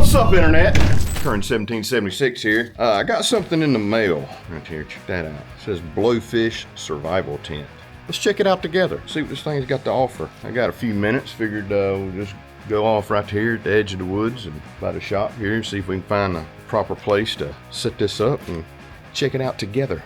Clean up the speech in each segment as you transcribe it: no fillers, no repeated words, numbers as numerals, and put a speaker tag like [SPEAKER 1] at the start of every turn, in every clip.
[SPEAKER 1] What's up, internet? Turned 1776 here. I got something in the mail right here. Check that out. It says Blowfish survival tent. Let's check it out together. See what this thing's got to offer. I got a few minutes. Figured we'll just go off right here at the edge of the woods and by the shop here and see if we can find a proper place to set this up and check it out together.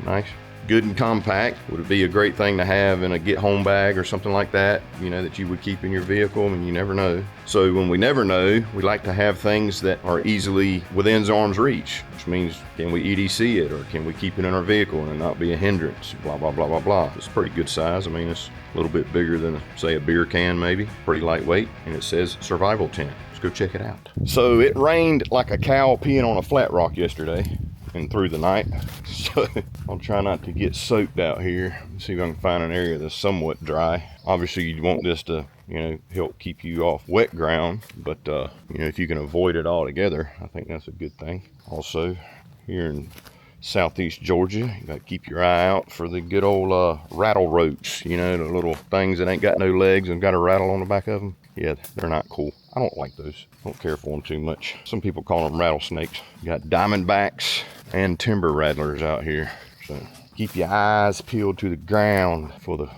[SPEAKER 1] Nice. Good and compact. Would it be a great thing to have in a get home bag or something like that, you know, that you would keep in your vehicle? I mean, you never know. So when we never know, we like to have things that are easily within arm's reach, which means can we EDC it or can we keep it in our vehicle and not be a hindrance, blah, blah, blah, blah, blah. It's pretty good size. I mean, it's a little bit bigger than, say, a beer can maybe. Pretty lightweight, and it says survival tent. Let's go check it out. So it rained like a cow peeing on a flat rock yesterday and through the night, so I'll try not to get soaked out here. See if I can find an area that's somewhat dry. Obviously you want this to, you know, help keep you off wet ground, but you know, if you can avoid it altogether, I think that's a good thing. Also, here in southeast Georgia, you gotta keep your eye out for the good old rattle roach, you know, the little things that ain't got no legs and got a rattle on the back of them. Yeah, they're not cool. I don't like those. I don't care for them too much. Some people call them rattlesnakes. You got diamondbacks and timber rattlers out here. So keep your eyes peeled to the ground for the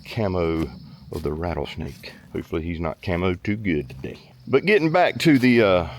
[SPEAKER 1] camo of the rattlesnake. Hopefully he's not camoed too good today. But getting back to the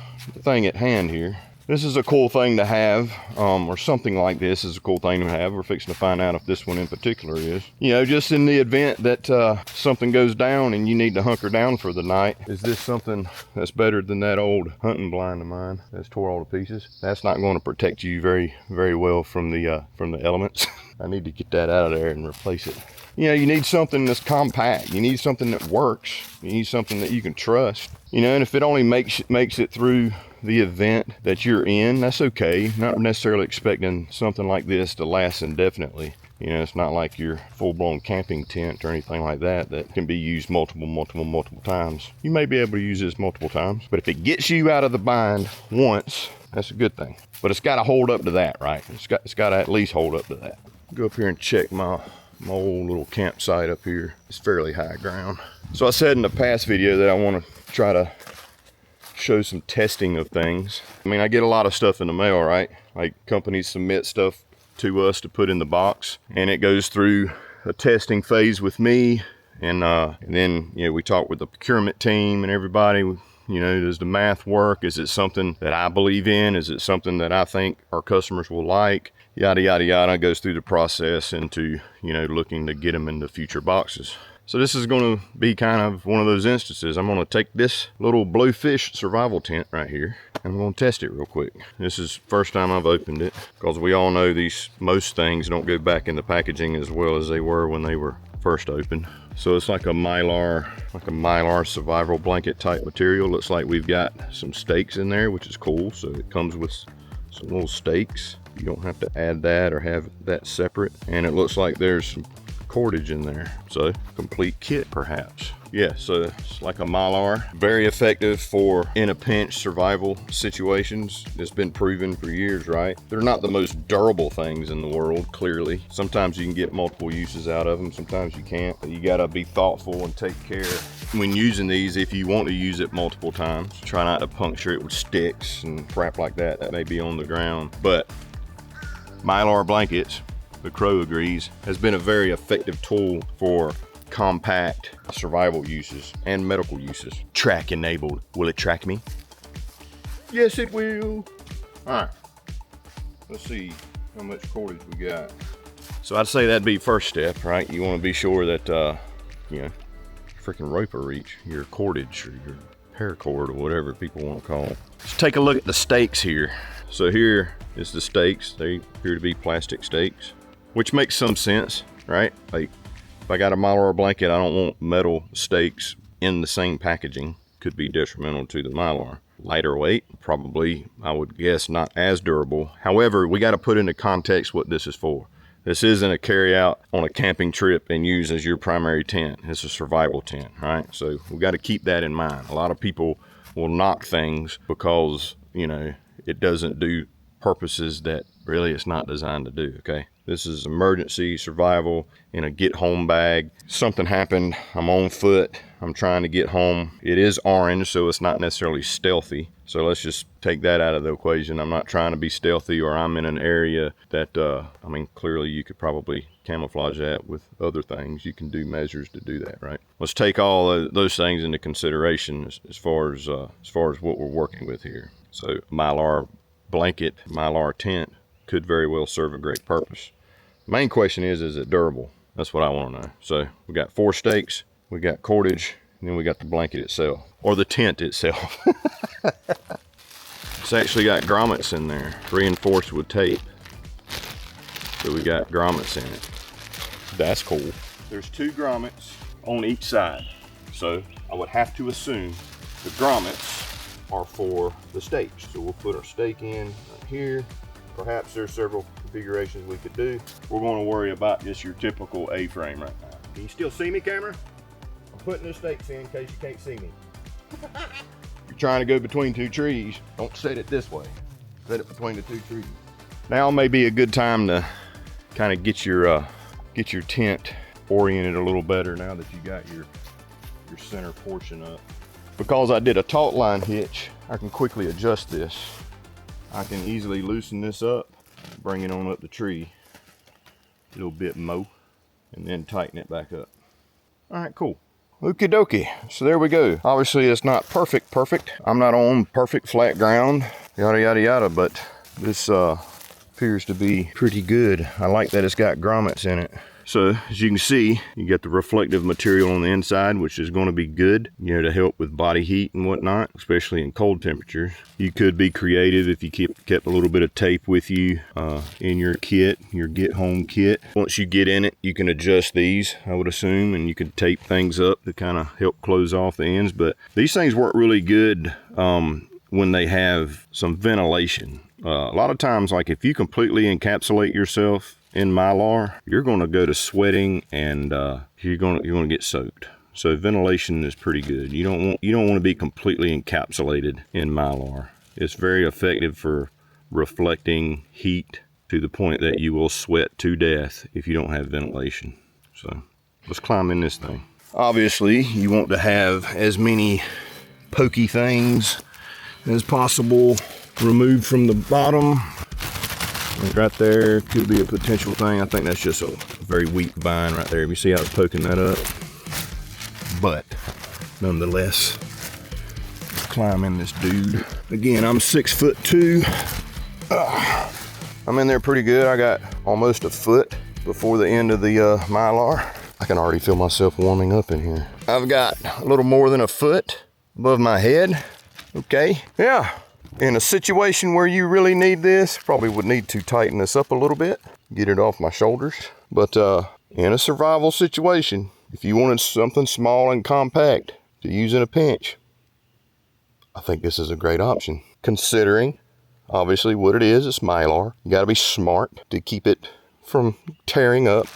[SPEAKER 1] thing at hand here. This is a cool thing to have, or something like this is a cool thing to have. We're fixing to find out if this one in particular is. You know, just in the event that something goes down and you need to hunker down for the night. Is this something that's better than that old hunting blind of mine that's tore all to pieces? That's not going to protect you very, very well from the elements. I need to get that out of there and replace it. You know, you need something that's compact. You need something that works. You need something that you can trust. You know, and if it only makes it through the event that you're in, that's okay. Not necessarily expecting something like this to last indefinitely. You know, it's not like your full-blown camping tent or anything like that that can be used multiple times. You may be able to use this multiple times, but if it gets you out of the bind once, that's a good thing. But it's got to hold up to that, right? It's got to at least hold up to that. Go up here and check my old little campsite up here. It's fairly high ground. So I said in the past video that I want to try to show some testing of things. I mean, I get a lot of stuff in the mail, right? Like companies submit stuff to us to put in the box, and it goes through a testing phase with me, and then, you know, we talk with the procurement team and everybody. You know, does the math work? Is it something that I believe in? Is it something that I think our customers will like? Yada, yada, yada. It goes through the process into, you know, looking to get them into future boxes. So this is going to be kind of one of those instances. I'm going to take this little Blowfish survival tent right here, and I'm going to test it real quick. This is the first time I've opened it, because we all know most things don't go back in the packaging as well as they were when they were first opened. So it's like a Mylar survival blanket type material. Looks like we've got some stakes in there, which is cool. So it comes with some little stakes. You don't have to add that or have that separate. And it looks like there's some cordage in there, so complete kit perhaps. Yeah, so it's like a Mylar, very effective for in a pinch survival situations. It's been proven for years, right? They're not the most durable things in the world, clearly. Sometimes you can get multiple uses out of them, sometimes you can't. You gotta be thoughtful and take care when using these. If you want to use it multiple times, try not to puncture it with sticks and crap like that that may be on the ground. But Mylar blankets, the Crow agrees, has been a very effective tool for compact survival uses and medical uses. Track enabled. Will it track me? Yes, it will. All right, let's see how much cordage we got. So I'd say that'd be first step, right? You want to be sure that, you know, freaking rope or reach, your cordage or your paracord or whatever people want to call it. Let's take a look at the stakes here. So here is the stakes. They appear to be plastic stakes, which makes some sense, right? Like if I got a Mylar blanket, I don't want metal stakes in the same packaging. Could be detrimental to the Mylar. Lighter weight, probably, I would guess, not as durable. However, we got to put into context what this is for. This isn't a carry out on a camping trip and use as your primary tent. It's a survival tent, right? So we got to keep that in mind. A lot of people will knock things because, you know, it doesn't do purposes that really it's not designed to do, okay? This is emergency survival in a get home bag. Something happened, I'm on foot, I'm trying to get home. It is orange, so it's not necessarily stealthy. So let's just take that out of the equation. I'm not trying to be stealthy, or I'm in an area that, I mean, clearly you could probably camouflage that with other things. You can do measures to do that, right? Let's take all those things into consideration as far as what we're working with here. So Mylar blanket, Mylar tent could very well serve a great purpose. Main question is it durable? That's what I want to know. So we got 4 stakes, we got cordage, and then we got the blanket itself, or the tent itself. It's actually got grommets in there, reinforced with tape. So we got grommets in it. That's cool. There's 2 grommets on each side. So I would have to assume the grommets are for the stakes. So we'll put our stake in right here. Perhaps there's several configurations we could do. We're going to worry about just your typical A-frame right now. Can you still see me, camera? I'm putting the stakes in case you can't see me. You're trying to go between 2 trees. Don't set it this way. Set it between the 2 trees. Now may be a good time to kind of get your tent oriented a little better now that you got your center portion up. Because I did a taut line hitch, I can quickly adjust this. I can easily loosen this up, bring it on up the tree a little bit more, and then tighten it back up. All right, cool. Okie dokie. So there we go. Obviously it's not perfect. I'm not on perfect flat ground, yada, yada, yada, but this appears to be pretty good. I like that it's got grommets in it. So as you can see, you got the reflective material on the inside, which is going to be good, you know, to help with body heat and whatnot, especially in cold temperatures. You could be creative if you kept a little bit of tape with you in your kit, your get home kit. Once you get in it, you can adjust these, I would assume, and you could tape things up to kind of help close off the ends. But these things work really good when they have some ventilation. A lot of times, like if you completely encapsulate yourself in Mylar, you're going to go to sweating, and you're going to get soaked. So ventilation is pretty good. You don't want to be completely encapsulated in Mylar. It's very effective for reflecting heat to the point that you will sweat to death if you don't have ventilation. So let's climb in this thing. Obviously, you want to have as many pokey things as possible removed from the bottom. Right there could be a potential thing. I think that's just a very weak vine right there. You see how it's poking that up? But nonetheless, let's climb in this dude. Again, I'm 6'2". I'm in there pretty good. I got almost a foot before the end of the Mylar. I can already feel myself warming up in here. I've got a little more than a foot above my head. Okay, yeah. In a situation where you really need this, probably would need to tighten this up a little bit, get it off my shoulders. But in a survival situation, if you wanted something small and compact to use in a pinch, I think this is a great option. Considering, obviously, what it is, it's Mylar. You gotta be smart to keep it from tearing up.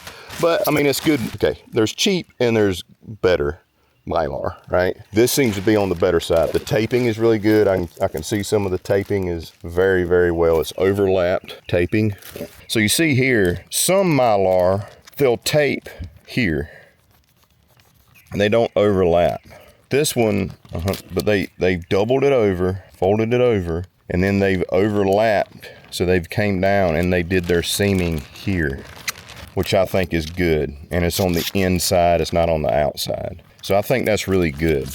[SPEAKER 1] But, I mean, it's good. Okay, there's cheap and there's better Mylar, right? This seems to be on the better side. The taping is really good. I can see some of the taping is very, very well. It's overlapped taping. So you see here, some Mylar, they'll tape here and they don't overlap. This one, but they've doubled it over, folded it over, and then they've overlapped. So they've came down and they did their seaming here, which I think is good. And it's on the inside, it's not on the outside. So I think that's really good.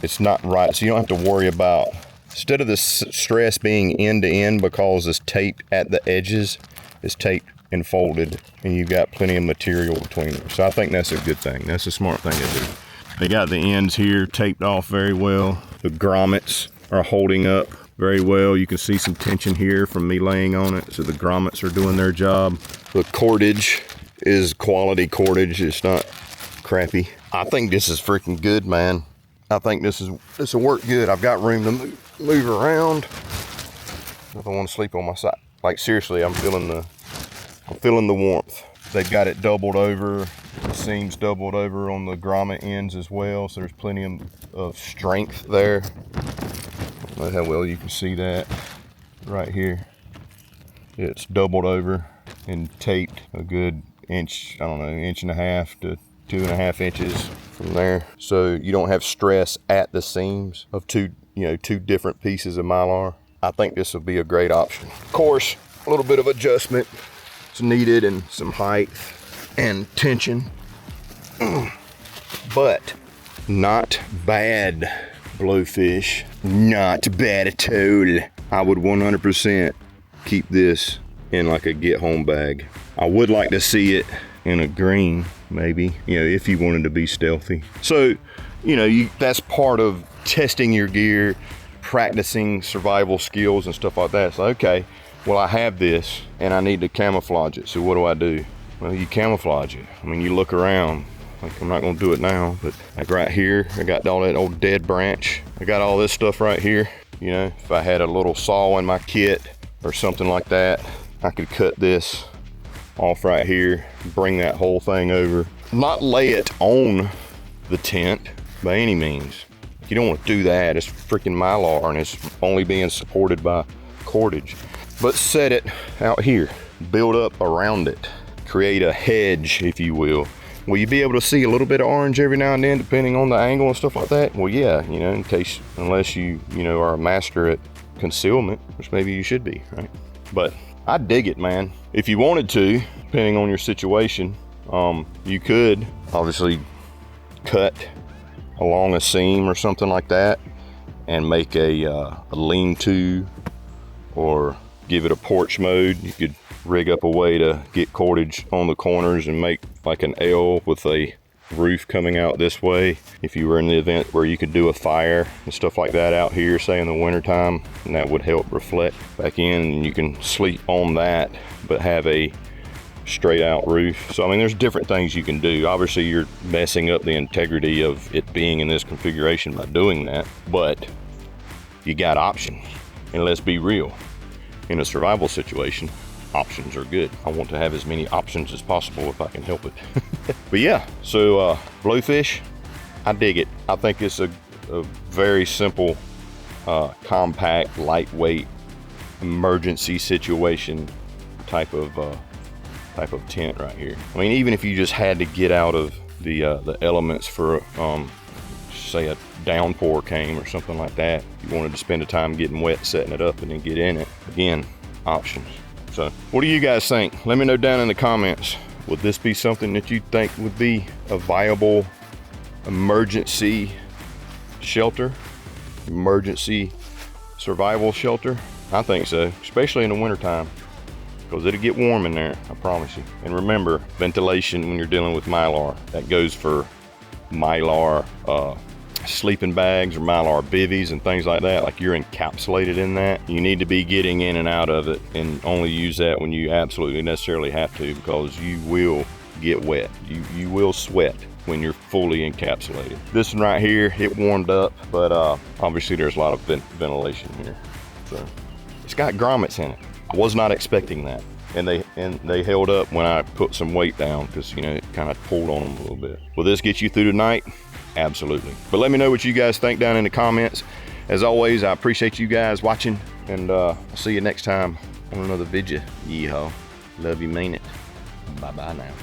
[SPEAKER 1] It's not right, so you don't have to worry about, instead of the stress being end to end because it's taped at the edges, it's taped and folded, and you've got plenty of material between them. So I think that's a good thing. That's a smart thing to do. They got the ends here taped off very well. The grommets are holding up very well. You can see some tension here from me laying on it, so the grommets are doing their job. The cordage is quality cordage. It's not crappy. I think this is freaking good, man. I think this will work good. I've got room to move around if I want to sleep on my side. Like seriously, I'm feeling the warmth. They've got it doubled over. The seams doubled over on the grommet ends as well, so there's plenty of strength there. I don't know how well you can see that right here. It's doubled over. and taped a good inch, I don't know, inch and a half to 2.5 inches from there. So you don't have stress at the seams of two different pieces of Mylar. I think this will be a great option. Of course, a little bit of adjustment is needed and some height and tension, but not bad, Blowfish. Not bad at all. I would 100% keep this in like a get home bag. I would like to see it in a green, maybe, if you wanted to be stealthy. So, that's part of testing your gear, practicing survival skills and stuff like that. So, okay, well, I have this and I need to camouflage it. So what do? Well, you camouflage it. I mean, you look around. Like, I'm not gonna do it now, but like right here, I got all that old dead branch. I got all this stuff right here. If I had a little saw in my kit or something like that, I could cut this off right here, bring that whole thing over. Not lay it on the tent by any means. You don't want to do that. It's freaking Mylar and it's only being supported by cordage. But set it out here, build up around it, create a hedge, if you will. Will you be able to see a little bit of orange every now and then, depending on the angle and stuff like that? Well, yeah, unless you are a master at concealment, which maybe you should be, right? But I dig it, man. If you wanted to, depending on your situation, you could obviously cut along a seam or something like that and make a lean-to, or give it a porch mode. You could rig up a way to get cordage on the corners and make like an L with a roof coming out this way. If you were in the event where you could do a fire and stuff like that out here, say in the winter time, and that would help reflect back in, and you can sleep on that but have a straight out roof. So I mean, there's different things you can do. Obviously you're messing up the integrity of it being in this configuration by doing that, but you got options. And let's be real, in a survival situation, options are good. I want to have as many options as possible if I can help it. But yeah, so Blowfish, I dig it. I think it's a very simple, compact, lightweight, emergency situation type of tent right here. I mean, even if you just had to get out of the elements for say a downpour came or something like that, you wanted to spend the time getting wet, setting it up, and then get in it. Again, options. So what do you guys think? Let me know down in the comments. Would this be something that you think would be a viable emergency shelter, emergency survival shelter? I think so, especially in the wintertime, because it'll get warm in there, I promise you. And remember, ventilation when you're dealing with Mylar, that goes for Mylar sleeping bags or Mylar bivvies and things like that. Like, you're encapsulated in that. You need to be getting in and out of it, and only use that when you absolutely necessarily have to, because you will get wet. You will sweat when you're fully encapsulated. This one right here, it warmed up, but obviously there's a lot of ventilation here. So it's got grommets in it. I was not expecting that. And they held up when I put some weight down, because it kind of pulled on them a little bit. Will this get you through the night? Absolutely. But let me know what you guys think down in the comments. As always, I appreciate you guys watching, and I'll see you next time on another video. Yeehaw. Love you, mean it. Bye-bye now.